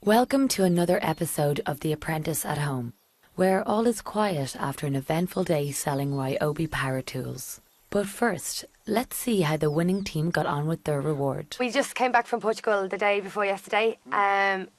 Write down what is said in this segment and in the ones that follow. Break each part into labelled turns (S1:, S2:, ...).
S1: Welcome to another episode of The Apprentice at Home, where all is quiet after an eventful day selling Ryobi power tools. But first, let's see how the winning team got on with their reward.
S2: We just came back from Portugal the day before yesterday.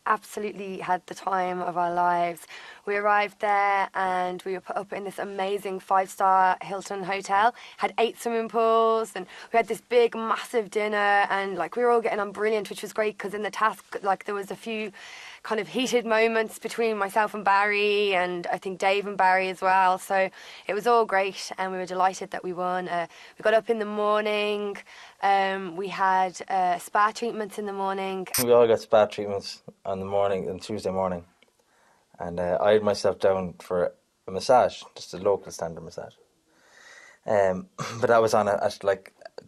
S2: Absolutely had the time of our lives. We arrived there and we were put up in this amazing 5-star Hilton hotel. Had 8 swimming pools and we had this big, massive dinner, and we were all getting on brilliant, which was great because in the task, there was a few kind of heated moments between myself and Barry, and I think Dave and Barry as well. So it was all great and we were delighted that we won. We got up in the morning, we had spa treatments in the morning.
S3: We all got spa treatments on Tuesday morning, and I had myself down for a massage, just a local standard massage. But that was on at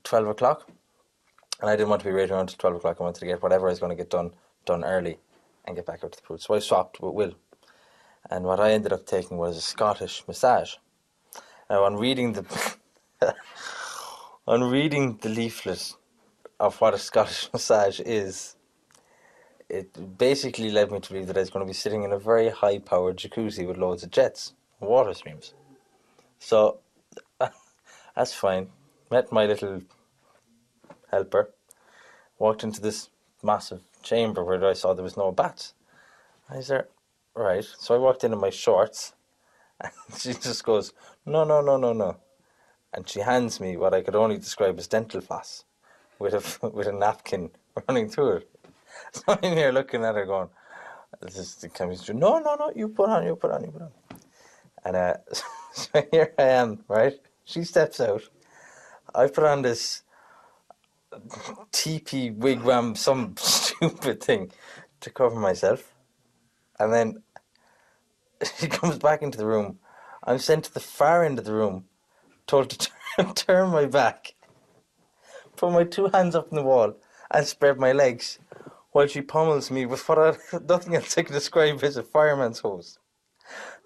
S3: 12 o'clock, and I didn't want to be ready around to 12 o'clock. I wanted to get whatever I was going to get done early and get back out to the pool. So I swapped with Will, and what I ended up taking was a Scottish massage. Now, on reading the leaflet of what a Scottish massage is, it basically led me to believe that I was going to be sitting in a very high-powered jacuzzi with loads of jets and water streams. So that's fine. Met my little helper, walked into this massive chamber where I saw there was no bats. I was there, right. So I walked in my shorts, and she just goes, no. And she hands me what I could only describe as dental floss with a napkin running through it. So I'm here looking at her going, this is the chemistry. No, you put on. And so here I am, right? She steps out. I put on this teepee wigwam, some stupid thing to cover myself. And then she comes back into the room. I'm sent to the far end of the room, told to turn my back, put my 2 hands up on the wall and spread my legs while she pummels me with nothing else I can describe as a fireman's hose,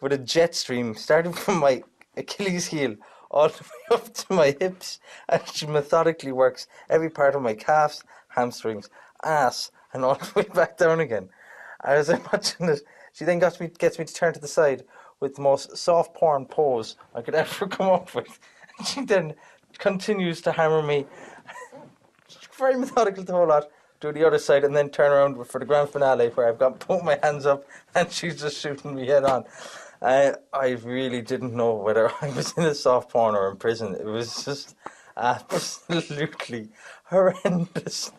S3: with a jet stream starting from my Achilles heel all the way up to my hips, and she methodically works every part of my calves, hamstrings, ass, and all the way back down again. As I'm watching it, she then gets me to turn to the side with the most soft porn pose I could ever come up with. And she then continues to hammer me, very methodical the whole lot, do the other side, and then turn around for the grand finale where I've got both my hands up and she's just shooting me head on. I really didn't know whether I was in a soft porn or in prison. It was just absolutely horrendous.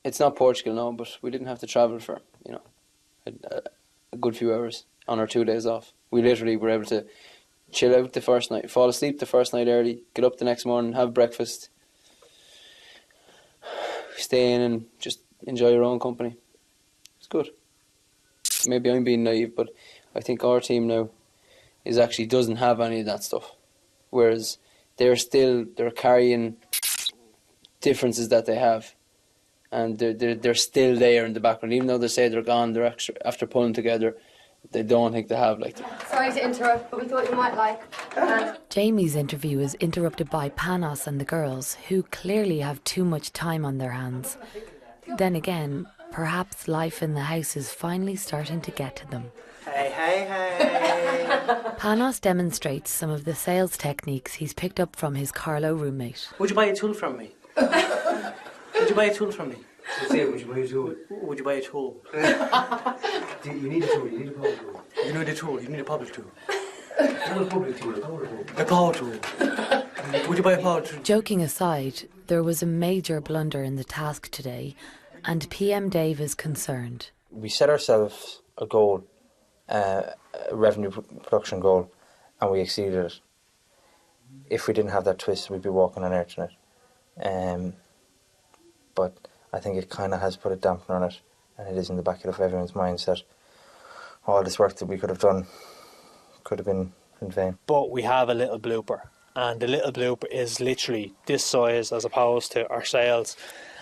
S4: It's not Portugal, no, but we didn't have to travel for, a good few hours on our 2 days off. We literally were able to chill out the first night, fall asleep the first night early, get up the next morning, have breakfast, stay in and just enjoy your own company. It's good. Maybe I'm being naive, but I think our team now doesn't have any of that stuff. Whereas they're carrying differences that they have, and they're still there in the background. Even though they say they're gone, they're actually, after pulling together, they don't think they have that.
S2: Sorry to interrupt, but we thought you might like.
S1: Jamie's interview is interrupted by Panos and the girls, who clearly have too much time on their hands. Then again, perhaps life in the house is finally starting to get to them.
S5: Hey.
S1: Panos demonstrates some of the sales techniques he's picked up from his Carlo roommate.
S5: Would you buy a tool from me? Would you buy a tool from me?
S6: Would you buy a tool?
S5: Would you buy a tool?
S6: You need a tool, you need a public tool.
S5: You need a tool, you need a public tool.
S6: Not a public tool, a power tool.
S5: A power tool. Would you buy a power tool?
S1: Joking aside, there was a major blunder in the task today, and PM Dave is concerned.
S3: We set ourselves a goal, a revenue production goal, and we exceeded it. If we didn't have that twist, we'd be walking on air tonight. But I think it kind of has put a dampener on it, and it is in the back of everyone's minds that all this work that we could have done could have been in vain.
S7: But we have a little blooper, and the little blooper is literally this size as opposed to our sales,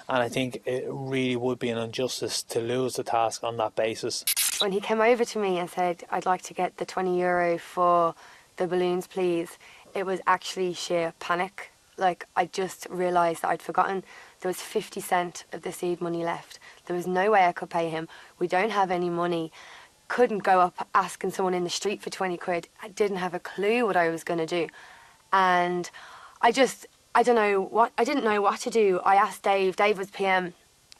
S7: and I think it really would be an injustice to lose the task on that basis.
S2: When he came over to me and said, I'd like to get the €20 for the balloons, please, it was actually sheer panic. I just realised that I'd forgotten there was 50 cent of the seed money left. There was no way I could pay him. We don't have any money. Couldn't go up asking someone in the street for 20 quid. I didn't have a clue what I was going to do. And I didn't know what to do. I asked Dave. Dave was PM.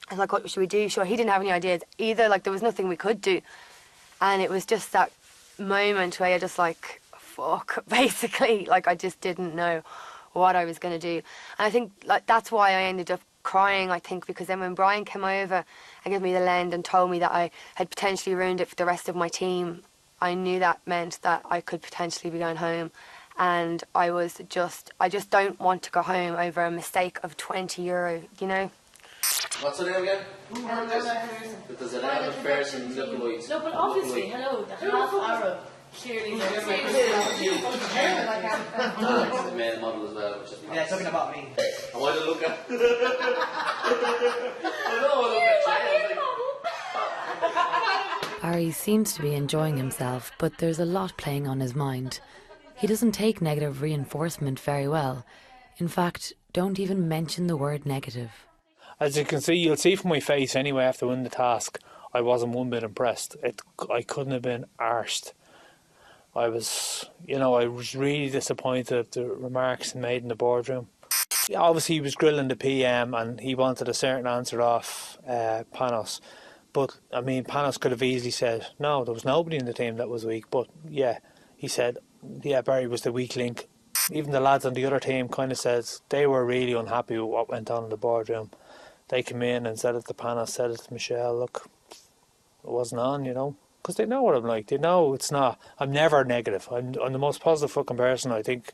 S2: I was like, what should we do? Sure, he didn't have any ideas either. Like, there was nothing we could do. And it was just that moment where you're just like, fuck, basically. Like, I just didn't know what I was going to do. And I think like that's why I ended up crying, I think, because then when Brian came over and gave me the lend and told me that I had potentially ruined it for the rest of my team, I knew that meant that I could potentially be going home. And I just don't want to go home over a mistake of €20, you know?
S4: What's the name again? Because it had a first and Lookalike.
S8: No, but obviously, hello, the half Arab clearly
S4: The male model as well, which is
S5: Yeah, talking about me.
S4: I want to look at. I don't want to look at
S1: Ari seems to be enjoying himself, but there's a lot playing on his mind. He doesn't take negative reinforcement very well. In fact, don't even mention the word negative.
S7: As you can see, you'll see from my face anyway after winning the task, I wasn't one bit impressed. I couldn't have been arsed. I was really disappointed at the remarks he made in the boardroom. Obviously he was grilling the PM and he wanted a certain answer off Panos. But, I mean, Panos could have easily said, no, there was nobody in the team that was weak. But, yeah, he said, yeah, Barry was the weak link. Even the lads on the other team kind of said they were really unhappy with what went on in the boardroom. They came in and said it to Panos, said it to Michelle, look, it wasn't on, you know. Because they know what I'm like. They know it's not. I'm never negative. I'm the most positive fucking person, I think.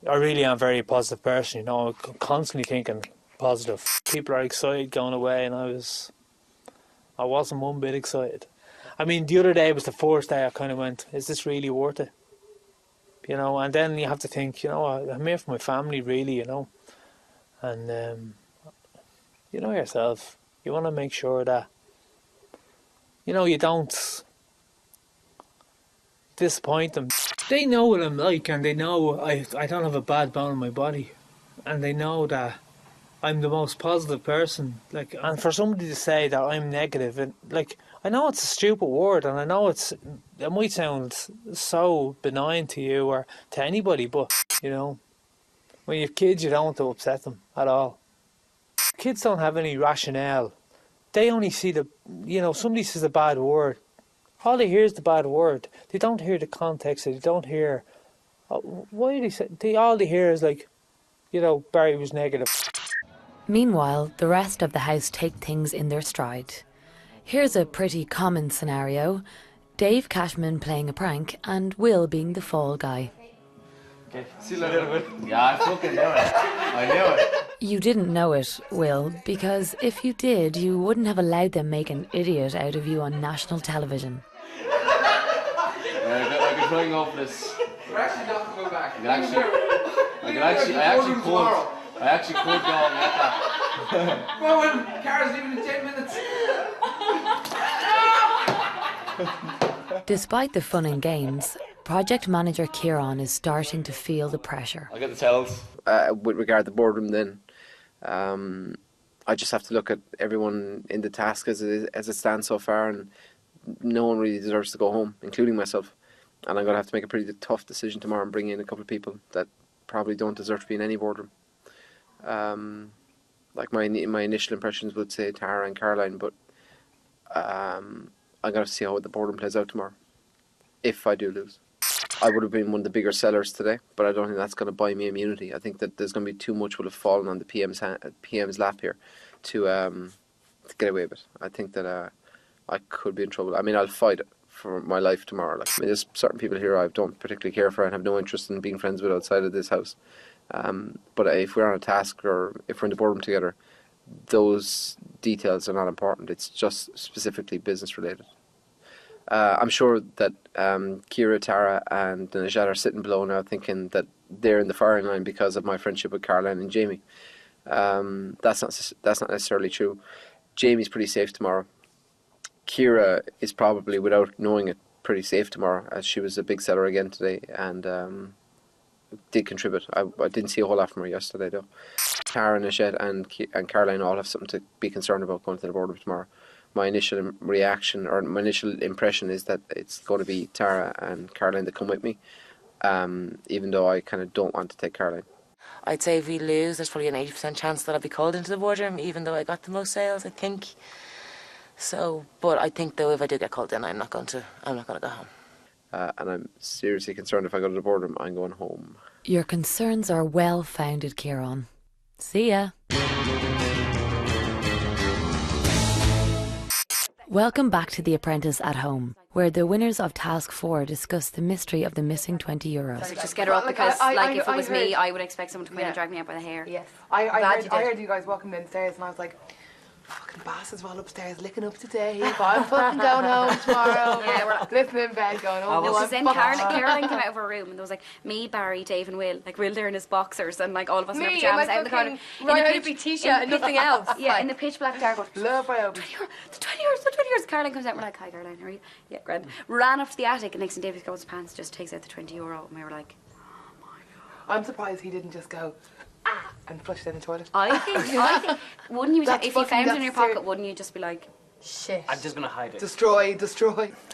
S7: I really am a very positive person, you know. I'm constantly thinking positive. People are excited going away and I wasn't one bit excited. I mean, the other day was the first day I kind of went, is this really worth it? You know, and then you have to think, you know, I'm here for my family, really, you know. And, you know yourself, you want to make sure that, you know, you don't disappoint them. They know what I'm like, and they know I don't have a bad bone in my body. And they know that I'm the most positive person. Like, and for somebody to say that I'm negative, and like, I know it's a stupid word, and I know it might sound so benign to you or to anybody, but you know, when you have kids, you don't want to upset them at all. Kids don't have any rationale. They only see somebody says a bad word. All they hear is the bad word. They don't hear the context. They don't hear why did he say. All they hear is like, you know, Barry was negative.
S1: Meanwhile, the rest of the house take things in their stride. Here's a pretty common scenario. Dave Cashman playing a prank and Will being the fall guy.
S4: Okay, see you later. Yeah, I fucking knew it. I knew it.
S1: You didn't know it, Will, because if you did, you wouldn't have allowed them make an idiot out of you on national television.
S4: I could try and go for this.
S5: We're actually not going back.
S4: I actually could go and get that.
S5: Well, when Cara's leaving in 10 minutes.
S1: Despite the fun and games, project manager Kieran is starting to feel the pressure.
S4: I get the tells.
S9: With regard to the boardroom then, I just have to look at everyone in the task as it stands so far, and no one really deserves to go home, including myself. And I'm going to have to make a pretty tough decision tomorrow and bring in a couple of people that probably don't deserve to be in any boardroom. Like my initial impressions would say Tara and Caroline, but I'm going to see how the boardroom plays out tomorrow, if I do lose. I would have been one of the bigger sellers today, but I don't think that's going to buy me immunity. I think that there's going to be too much will have fallen on the PM's lap here to get away with it. I think that I could be in trouble. I mean, I'll fight for my life tomorrow. Like, I mean, there's certain people here I don't particularly care for and have no interest in being friends with outside of this house. But if we're on a task or if we're in the boardroom together, those details are not important. It's just specifically business related. I'm sure that Kira, Tara and Najat are sitting below now thinking that they're in the firing line because of my friendship with Caroline and Jamie. That's not necessarily true. Jamie's pretty safe tomorrow. Kira is probably, without knowing it, pretty safe tomorrow, as she was a big seller again today. And did contribute. I didn't see a whole lot from her yesterday though. Tara, Nishette and Caroline all have something to be concerned about going to the boardroom tomorrow. My initial reaction or my initial impression is that it's going to be Tara and Caroline that come with me, even though I kind of don't want to take Caroline.
S10: I'd say if we lose, there's probably an 80% chance that I'll be called into the boardroom, even though I got the most sales, I think. So, but I think though if I do get called in, I'm not going to go home.
S9: And I'm seriously concerned if I go to the boardroom, I'm going home.
S1: Your concerns are well founded, Kieran. See ya. Welcome back to The Apprentice at Home, where the winners of Task 4 discuss the mystery of the missing €20.
S11: So just get her up because, if it was me, I would expect someone to come in and drag me out by the hair.
S2: Yes.
S12: I heard you guys walking downstairs and I was like, fucking bastards all upstairs licking up today. I'm fucking going home tomorrow.
S11: Yeah, we're like,
S12: living in bed going, oh,
S11: no,
S12: well,
S11: then Caroline came out of her room and there was like me, Barry, Dave and Will. Like Will there in his boxers and like all of us in our pyjamas out in the corner.
S2: Right, t-shirt and nothing else.
S11: Yeah, in the pitch black dark.
S12: Love my own.
S11: The 20 euros. Caroline comes out and we're like, hi Caroline, how are you? Yeah, grand. Ran up to the attic and next thing David goes to his pants, just takes out the €20 and we were like, oh my God.
S12: I'm surprised he didn't just go, and flush it in the toilet.
S11: I think wouldn't you, if you found it in your pocket, wouldn't you just be like,
S2: shit.
S5: I'm just going to hide it.
S12: Destroy.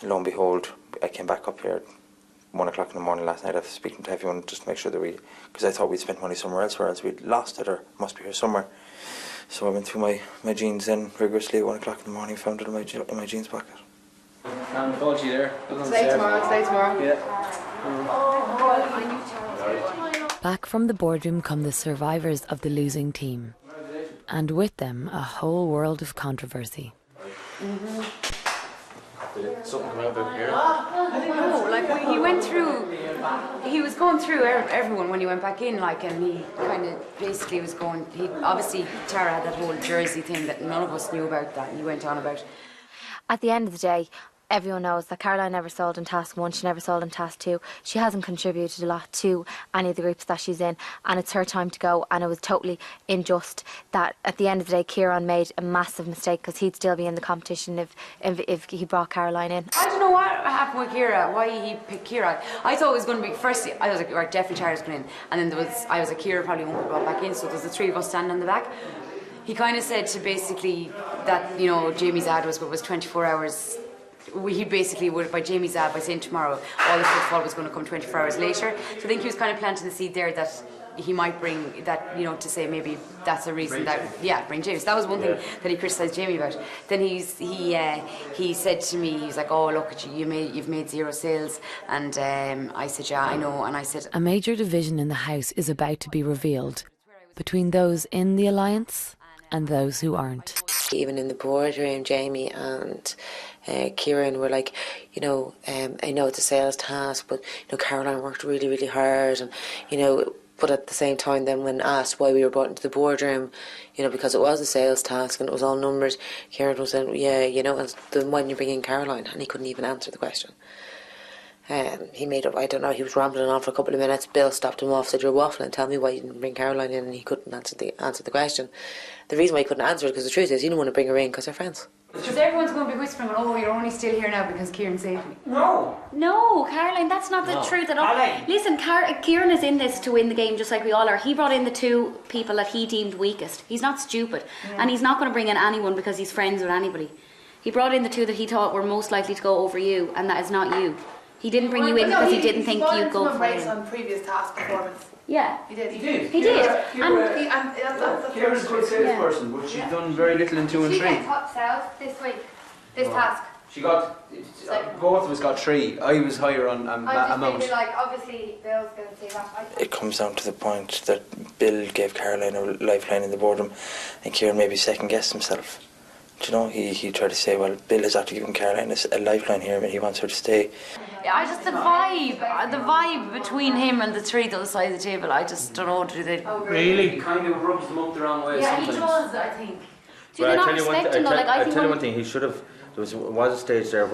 S3: Lo and behold, I came back up here at 1 o'clock in the morning last night after speaking to everyone just to make sure that because I thought we'd spent money somewhere else, whereas we'd lost it or must be here somewhere. So I went through my jeans then rigorously at 1 o'clock in the morning, found it in my jeans pocket.
S4: Found the budgie there.
S12: Stay tomorrow.
S4: Yeah.
S1: Back from the boardroom come the survivors of the losing team, and with them a whole world of controversy.
S5: Did something come out about here?
S13: No, like he was going through everyone when he went back in, like, and he kind of basically was going, obviously Tara had that whole jersey thing that none of us knew about that, and he went on about.
S2: At the end of the day, everyone knows that Caroline never sold in Task 1, she never sold in Task 2. She hasn't contributed a lot to any of the groups that she's in, and it's her time to go, and it was totally unjust that at the end of the day Kieran made a massive mistake because he'd still be in the competition if he brought Caroline in.
S13: I don't know what happened with Kira, why he picked Kira. I thought it was going to be, first I was like, right, definitely Tara's going in, and then I was like, Kira probably won't be brought back in, so there's the three of us standing on the back. He kind of said to basically that, you know, Jamie's ad was 24 hours. He basically would, by Jamie's ad, by saying tomorrow, all the footfall was going to come 24 hours later. So I think he was kind of planting the seed there that he might bring that, you know, to say maybe that's a reason that, bring Jamie. So that was one thing that he criticised Jamie about. Then he said to me, he was like, oh, look at you, you've made 0 sales. And I said, yeah, I know. And I said,
S1: a major division in the house is about to be revealed between those in the alliance and those who aren't.
S10: Even in the boardroom, Jamie and Kieran were like, you know, I know it's a sales task, but, you know, Caroline worked really, really hard, and, you know, but at the same time then when asked why we were brought into the boardroom, you know, because it was a sales task and it was all numbers, Kieran was saying, yeah, you know, and then when you bring in Caroline, and he couldn't even answer the question. He made up, I don't know, he was rambling on for a couple of minutes. Bill stopped him off, said, you're waffling, tell me why you didn't bring Caroline in, and he couldn't answer the question. The reason why he couldn't answer it, because the truth is, he didn't want to bring her in because they're friends.
S13: because everyone's going to be whispering, oh, you're only still here now because Kieran saved me.
S11: No, Caroline, that's not the truth at all.
S5: Caroline.
S11: Listen, Kieran is in this to win the game just like we all are. He brought in the 2 people that he deemed weakest. He's not stupid, and he's not going to bring in anyone because he's friends with anybody. He brought in the 2 that he thought were most likely to go over you, and that is not you. He didn't bring you in because he didn't think you'd go for him.
S12: On previous task performance.
S11: Yeah.
S12: He did.
S11: He did.
S4: Kira's a good salesperson, but she's done very little in 2 and 3.
S2: She got top sales this week, this task.
S4: She got, both of us got 3. I was higher on
S2: I'm
S4: that
S2: just
S4: amount.
S2: thinking, like, obviously Bill's going to see that.
S3: It comes down to the point that Bill gave Caroline a lifeline in the boardroom, and Kieran maybe second-guessed himself. Do you know, he tried to say, well, Bill is after giving Caroline a lifeline here, and he wants her to stay.
S13: I just, the vibe between him and the 3 the other side of the table, I just don't know, do they...
S5: Really?
S4: He kind of rubs them up the wrong way
S13: Yeah,
S4: sometimes.
S13: he does, I think.
S11: Do they not respect him though? Like, I
S3: tell you one thing, he should have, there was a stage there